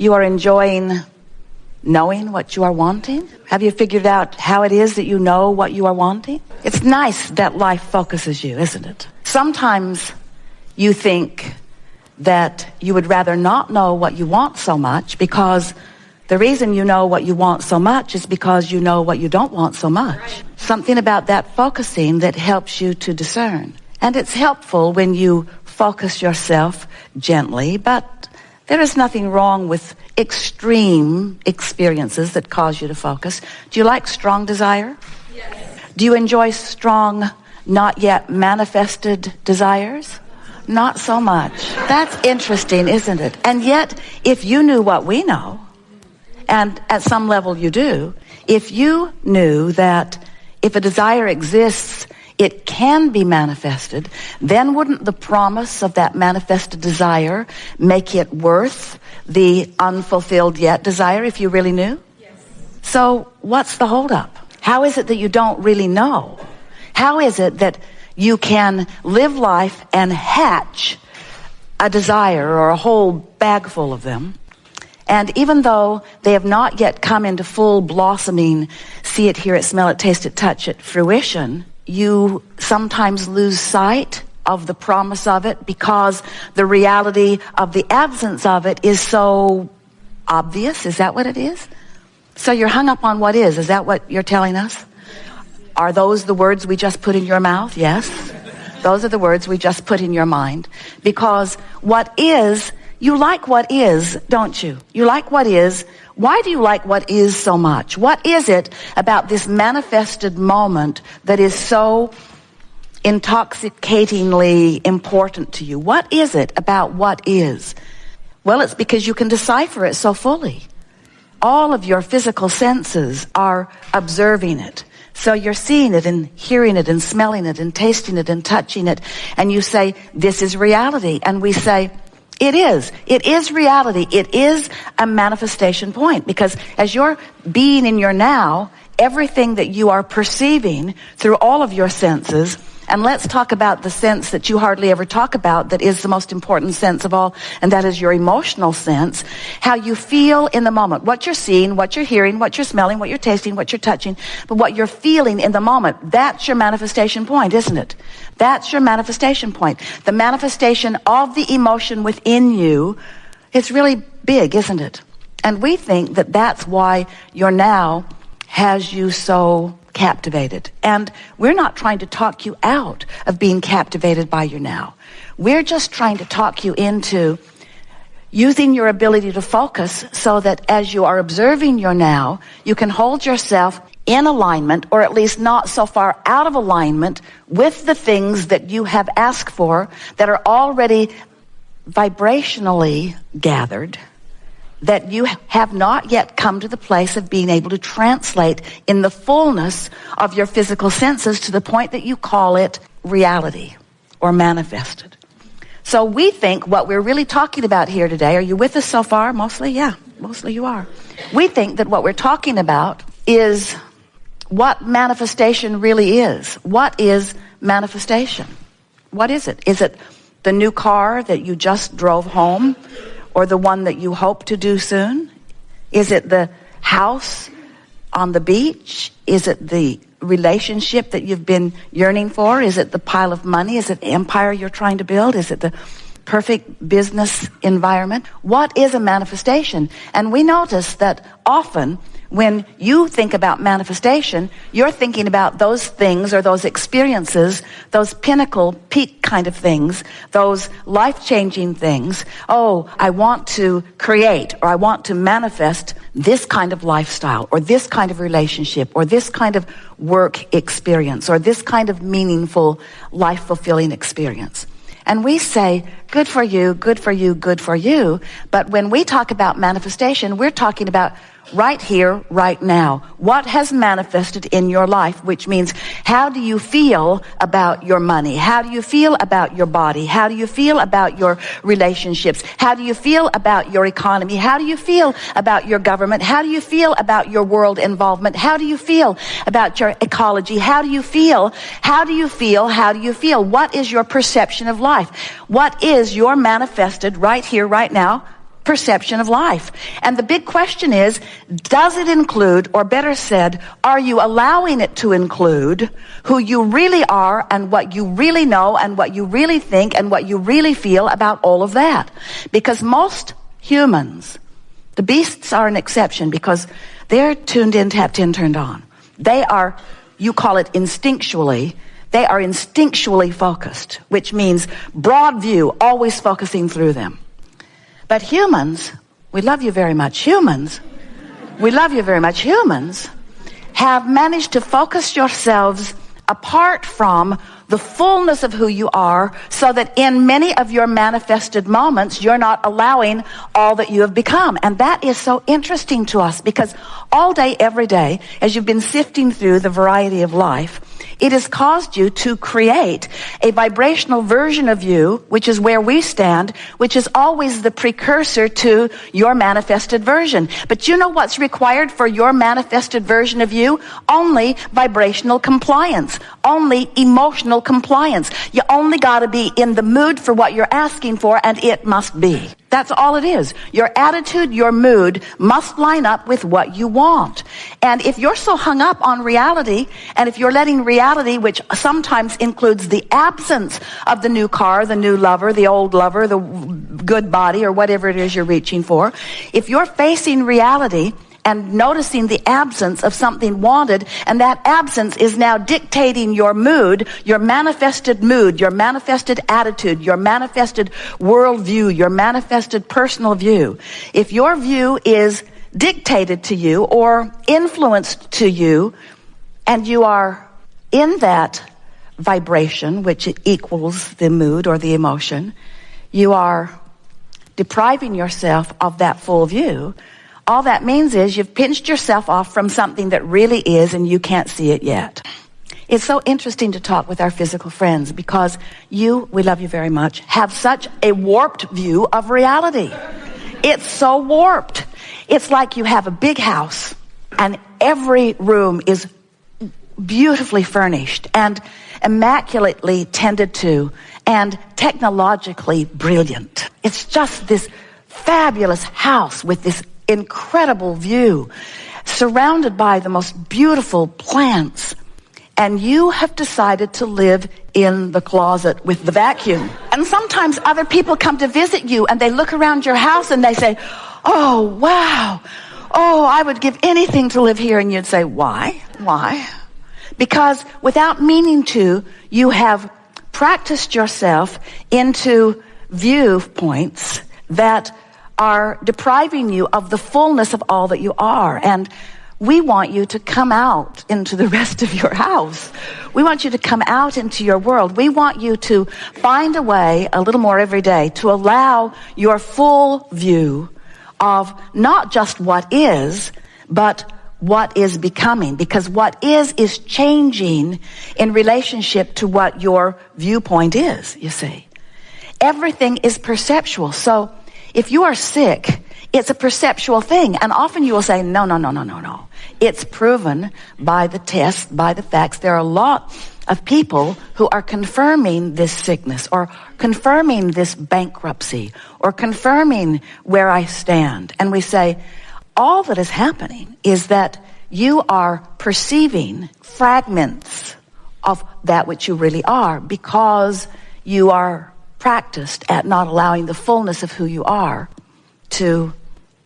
you are enjoying knowing what you are wanting? Have you figured out how it is that you know what you are wanting? It's nice that life focuses you, isn't it? Sometimes you think that you would rather not know what you want so much, because the reason you know what you want so much is because you know what you don't want so much. Right. Something about that focusing that helps you to discern. And it's helpful when you focus yourself gently, but there is nothing wrong with extreme experiences that cause you to focus. Do you like strong desire? Yes. Do you enjoy strong, not yet manifested desires? Not so much. That's interesting, isn't it? And yet, if you knew what we know, and at some level you do, if you knew that if a desire exists, it can be manifested, then wouldn't the promise of that manifested desire make it worth the unfulfilled yet desire if you really knew? Yes. So what's the holdup? How is it that you don't really know? How is it that you can live life and hatch a desire or a whole bag full of them, and even though they have not yet come into full blossoming, see it, hear it, smell it, taste it, touch it, fruition, you sometimes lose sight of the promise of it because the reality of the absence of it is so obvious? Is that what it is? So you're hung up on what is. Is that what you're telling us? Are those the words we just put in your mouth? Yes. Those are the words we just put in your mind. Because what is, you like what is, don't you? You like what is. Why do you like what is so much? What is it about this manifested moment that is so intoxicatingly important to you? What is it about what is? Well, it's because you can decipher it so fully. All of your physical senses are observing it. So you're seeing it and hearing it and smelling it and tasting it and touching it. And you say, this is reality. And we say, it is. It is reality. It is a manifestation point. Because as you're being in your now, everything that you are perceiving through all of your senses, and let's talk about the sense that you hardly ever talk about, that is the most important sense of all, and that is your emotional sense, how you feel in the moment, what you're seeing, what you're hearing, what you're smelling, what you're tasting, what you're touching, but what you're feeling in the moment, that's your manifestation point, isn't it? That's your manifestation point. The manifestation of the emotion within you is really big, isn't it? And we think that that's why your now has you so captivated. And we're not trying to talk you out of being captivated by your now. We're just trying to talk you into using your ability to focus so that as you are observing your now, you can hold yourself in alignment, or at least not so far out of alignment with the things that you have asked for that are already vibrationally gathered, that you have not yet come to the place of being able to translate in the fullness of your physical senses to the point that you call it reality or manifested. So we think what we're really talking about here today, are you with us so far? Mostly? Yeah, mostly you are. We think that what we're talking about is what manifestation really is. What is manifestation? What is it? Is it the new car that you just drove home? Or the one that you hope to do soon? Is it the house on the beach? Is it the relationship that you've been yearning for? Is it the pile of money? Is it the empire you're trying to build? Is it the perfect business environment? What is a manifestation? And we notice that often when you think about manifestation, you're thinking about those things or those experiences, those pinnacle, peak kind of things, those life-changing things. Oh, I want to create, or I want to manifest this kind of lifestyle, or this kind of relationship, or this kind of work experience, or this kind of meaningful, life-fulfilling experience. And we say, good for you, good for you, good for you. But when we talk about manifestation, we're talking about right here, right now. What has manifested in your life, which means how do you feel about your money? How do you feel about your body? How do you feel about your relationships? How do you feel about your economy? How do you feel about your government? How do you feel about your world involvement? How do you feel about your ecology? How do you feel? How do you feel? How do you feel? What is your perception of life? What is your manifested right here, right now perception of life. And the big question is, does it include, or better said, are you allowing it to include who you really are and what you really know and what you really think and what you really feel about all of that? Because most humans, the beasts are an exception because they're tuned in, tapped in, turned on. They are, you call it instinctually, they are instinctually focused, which means broad view, always focusing through them. But humans, we love you very much. Humans, we love you very much. Humans have managed to focus yourselves apart from the fullness of who you are, so that in many of your manifested moments, you're not allowing all that you have become. And that is so interesting to us, because all day, every day, as you've been sifting through the variety of life, it has caused you to create a vibrational version of you, which is where we stand, which is always the precursor to your manifested version. But you know what's required for your manifested version of you? Only vibrational compliance, only emotional compliance. You only got to be in the mood for what you're asking for, and it must be. That's all it is. Your attitude, your mood must line up with what you want. And if you're so hung up on reality, and if you're letting reality, which sometimes includes the absence of the new car, the new lover, the old lover, the good body, or whatever it is you're reaching for, if you're facing reality and noticing the absence of something wanted, and that absence is now dictating your mood, your manifested attitude, your manifested worldview, your manifested personal view. If your view is dictated to you or influenced to you, and you are in that vibration, which equals the mood or the emotion, you are depriving yourself of that full view. All that means is you've pinched yourself off from something that really is, and you can't see it yet. It's so interesting to talk with our physical friends, because you, we love you very much, have such a warped view of reality. It's so warped. It's like you have a big house and every room is beautifully furnished and immaculately tended to and technologically brilliant. It's just this fabulous house with this incredible view, surrounded by the most beautiful plants, and you have decided to live in the closet with the vacuum. And sometimes other people come to visit you and they look around your house and they say, "Oh, wow. Oh, I would give anything to live here." And you'd say, "Why? Why?" Because without meaning to, you have practiced yourself into viewpoints that are depriving you of the fullness of all that you are. And we want you to come out into the rest of your house. We want you to come out into your world. We want you to find a way, a little more every day, to allow your full view of not just what is, but what is becoming. Because what is changing in relationship to what your viewpoint is, you see. Everything is perceptual. So if you are sick, it's a perceptual thing. And often you will say, no. It's proven by the tests, by the facts. There are a lot of people who are confirming this sickness, or confirming this bankruptcy, or confirming where I stand. And we say, all that is happening is that you are perceiving fragments of that which you really are, because you are practiced at not allowing the fullness of who you are to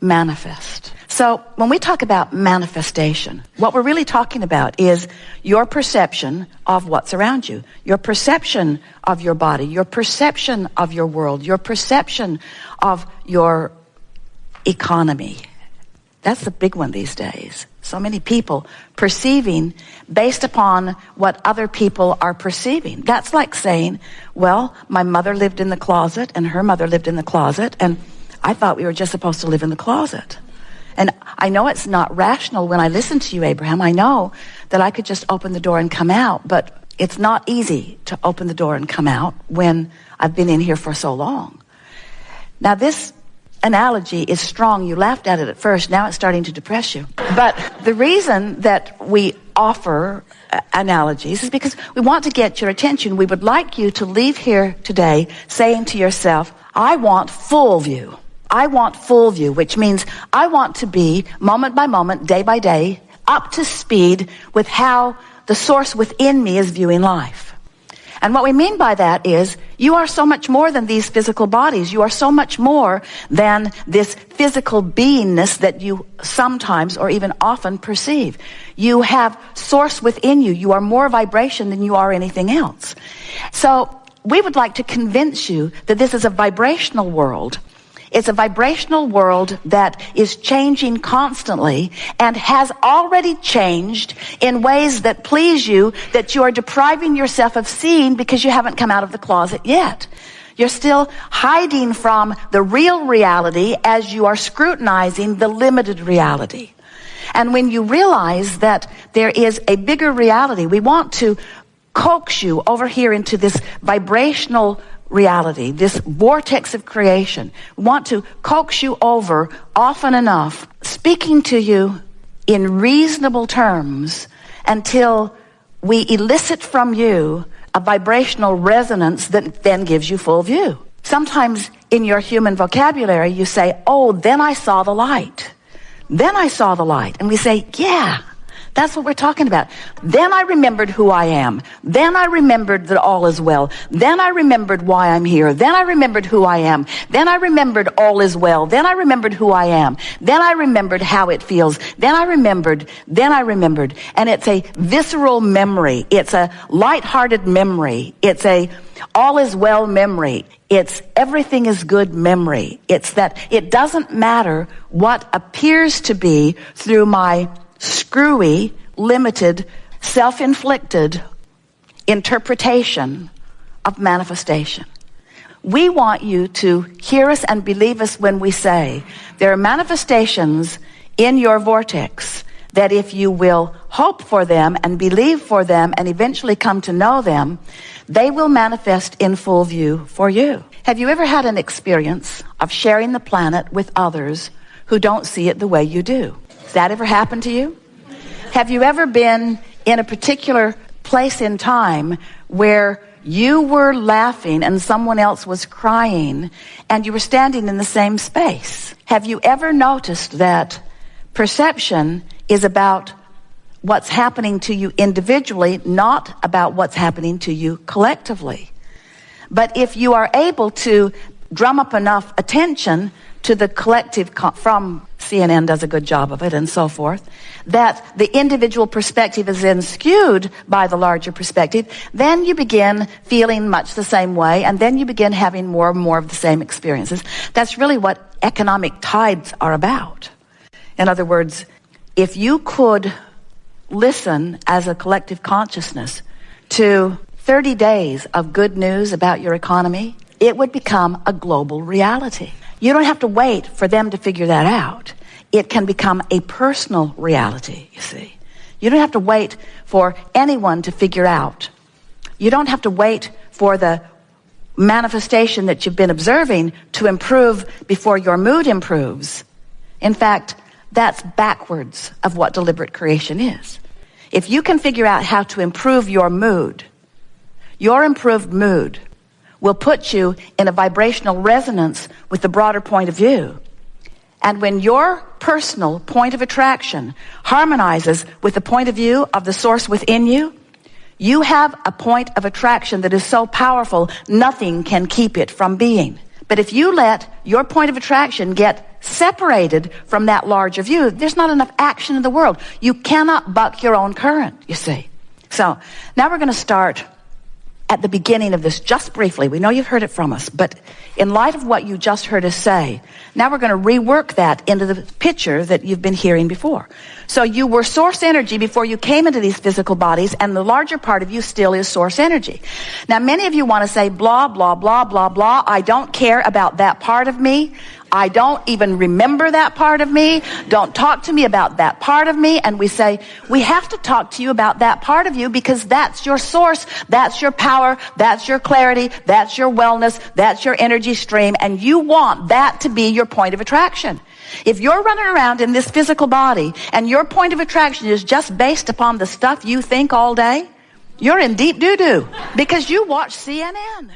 manifest. So when we talk about manifestation, what we're really talking about is your perception of what's around you, your perception of your body, your perception of your world, your perception of your economy. That's the big one these days. So many people perceiving based upon what other people are perceiving. That's like saying, well, my mother lived in the closet and her mother lived in the closet, and I thought we were just supposed to live in the closet. And I know it's not rational when I listen to you, Abraham. I know that I could just open the door and come out, but it's not easy to open the door and come out when I've been in here for so long. Now, this analogy is strong. You laughed at it at first. Now it's starting to depress you. But the reason that we offer analogies is because we want to get your attention. We would like you to leave here today saying to yourself, I want full view. I want full view, which means I want to be, moment by moment, day by day, up to speed with how the source within me is viewing life. And what we mean by that is you are so much more than these physical bodies. You are so much more than this physical beingness that you sometimes or even often perceive. You have source within you. You are more vibration than you are anything else. So we would like to convince you that this is a vibrational world. It's a vibrational world that is changing constantly and has already changed in ways that please you, that you are depriving yourself of seeing because you haven't come out of the closet yet. You're still hiding from the real reality as you are scrutinizing the limited reality. And when you realize that there is a bigger reality, we want to coax you over here into this vibrational reality, this vortex of creation. We want to coax you over often enough, speaking to you in reasonable terms until we elicit from you a vibrational resonance that then gives you full view. Sometimes in your human vocabulary you say, oh, then I saw the light. Then I saw the light. And we say, yeah, that's what we're talking about. Then I remembered who I am. Then I remembered that all is well. Then I remembered why I'm here. Then I remembered who I am. Then I remembered all is well. Then I remembered who I am. Then I remembered how it feels. Then I remembered. And it's a visceral memory. It's a lighthearted memory. It's a all is well memory. It's everything is good memory. It's that it doesn't matter what appears to be through my screwy, limited, self-inflicted interpretation of manifestation. We want you to hear us and believe us when we say there are manifestations in your vortex that if you will hope for them and believe for them and eventually come to know them, they will manifest in full view for you. Have you ever had an experience of sharing the planet with others who don't see it the way you do? Has that ever happened to you? Have you ever been in a particular place in time where you were laughing and someone else was crying and you were standing in the same space? Have you ever noticed that perception is about what's happening to you individually, not about what's happening to you collectively? But if you are able to drum up enough attention to the collective, from CNN does a good job of it and so forth, that the individual perspective is then skewed by the larger perspective, then you begin feeling much the same way, and then you begin having more and more of the same experiences. That's really what economic tides are about. In other words, if you could listen as a collective consciousness to 30 days of good news about your economy, it would become a global reality. You don't have to wait for them to figure that out. It can become a personal reality, you see. You don't have to wait for anyone to figure out. You don't have to wait for the manifestation that you've been observing to improve before your mood improves. In fact, that's backwards of what deliberate creation is. If you can figure out how to improve your mood, your improved mood will put you in a vibrational resonance with the broader point of view. And when your personal point of attraction harmonizes with the point of view of the source within you, you have a point of attraction that is so powerful, nothing can keep it from being. But if you let your point of attraction get separated from that larger view, there's not enough action in the world. You cannot buck your own current, you see. So now we're going to start at the beginning of this, just briefly. We know you've heard it from us, but in light of what you just heard us say, now we're going to rework that into the picture that you've been hearing before. So you were source energy before you came into these physical bodies, and the larger part of you still is source energy. Now, many of you want to say, blah, blah, blah, blah, blah. I don't care about that part of me. I don't even remember that part of me. Don't talk to me about that part of me. And we say, we have to talk to you about that part of you because that's your source, that's your power, that's your clarity, that's your wellness, that's your energy stream, and you want that to be your point of attraction. If you're running around in this physical body and your point of attraction is just based upon the stuff you think all day, you're in deep doo-doo because you watch CNN.